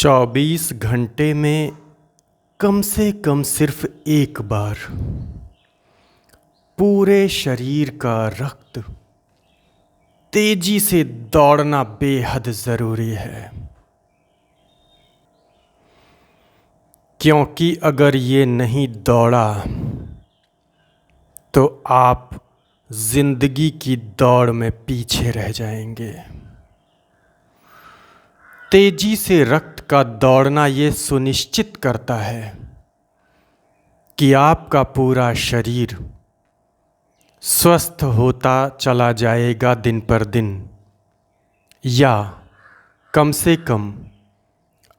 24 घंटे में कम से कम सिर्फ एक बार पूरे शरीर का रक्त तेजी से दौड़ना बेहद ज़रूरी है, क्योंकि अगर ये नहीं दौड़ा तो आप जिंदगी की दौड़ में पीछे रह जाएंगे। तेजी से रक्त का दौड़ना ये सुनिश्चित करता है कि आपका पूरा शरीर स्वस्थ होता चला जाएगा दिन पर दिन, या कम से कम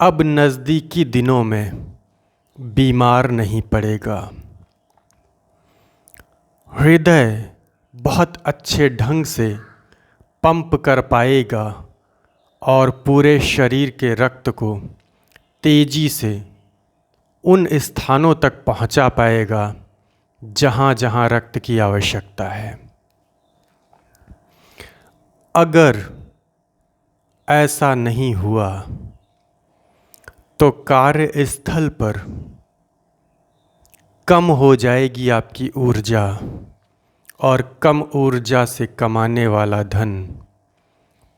अब नज़दीकी दिनों में बीमार नहीं पड़ेगा। हृदय बहुत अच्छे ढंग से पंप कर पाएगा और पूरे शरीर के रक्त को तेजी से उन स्थानों तक पहुंचा पाएगा जहां जहां रक्त की आवश्यकता है। अगर ऐसा नहीं हुआ तो कार्यस्थल पर कम हो जाएगी आपकी ऊर्जा, और कम ऊर्जा से कमाने वाला धन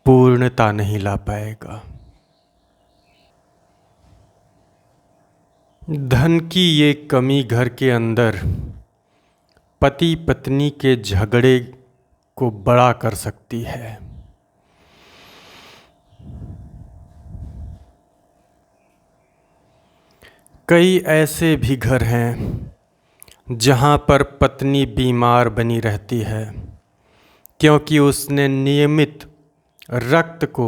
पूर्णता नहीं ला पाएगा। धन की ये कमी घर के अंदर पति पत्नी के झगड़े को बड़ा कर सकती है। कई ऐसे भी घर हैं जहां पर पत्नी बीमार बनी रहती है, क्योंकि उसने नियमित रक्त को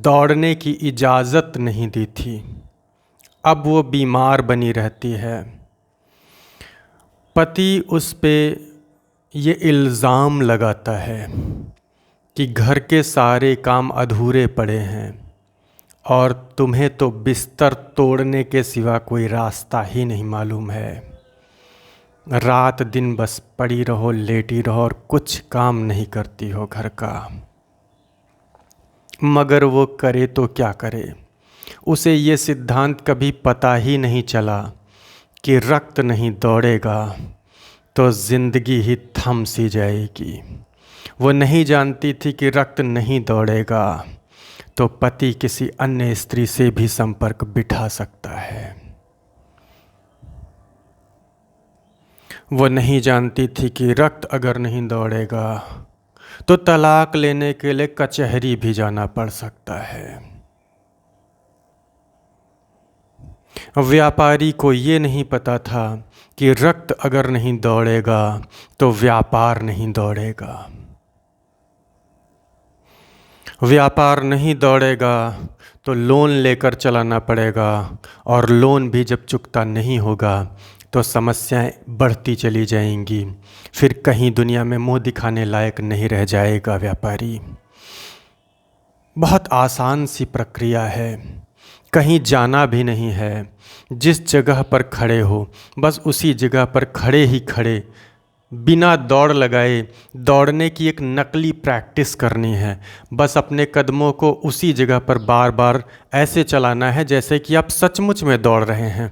दौड़ने की इजाज़त नहीं दी थी। अब वो बीमार बनी रहती है। पति उस पे ये इल्ज़ाम लगाता है कि घर के सारे काम अधूरे पड़े हैं और तुम्हें तो बिस्तर तोड़ने के सिवा कोई रास्ता ही नहीं मालूम है। रात दिन बस पड़ी रहो, लेटी रहो और कुछ काम नहीं करती हो घर का। मगर वो करे तो क्या करे, उसे ये सिद्धांत कभी पता ही नहीं चला कि रक्त नहीं दौड़ेगा तो ज़िंदगी ही थम सी जाएगी। वो नहीं जानती थी कि रक्त नहीं दौड़ेगा तो पति किसी अन्य स्त्री से भी संपर्क बिठा सकता है। वो नहीं जानती थी कि रक्त अगर नहीं दौड़ेगा तो तलाक लेने के लिए कचहरी भी जाना पड़ सकता है। व्यापारी को ये नहीं पता था कि रक्त अगर नहीं दौड़ेगा तो व्यापार नहीं दौड़ेगा। व्यापार नहीं दौड़ेगा तो लोन लेकर चलाना पड़ेगा, और लोन भी जब चुकता नहीं होगा तो समस्याएं बढ़ती चली जाएंगी। फिर कहीं दुनिया में मुंह दिखाने लायक नहीं रह जाएगा व्यापारी। बहुत आसान सी प्रक्रिया है, कहीं जाना भी नहीं है। जिस जगह पर खड़े हो बस उसी जगह पर खड़े ही खड़े बिना दौड़ लगाए दौड़ने की एक नकली प्रैक्टिस करनी है। बस अपने कदमों को उसी जगह पर बार बार ऐसे चलाना है जैसे कि आप सचमुच में दौड़ रहे हैं,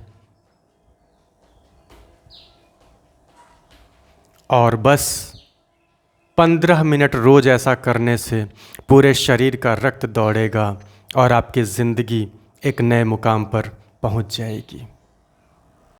और बस 15 मिनट रोज़ ऐसा करने से पूरे शरीर का रक्त दौड़ेगा और आपकी ज़िंदगी एक नए मुकाम पर पहुंच जाएगी।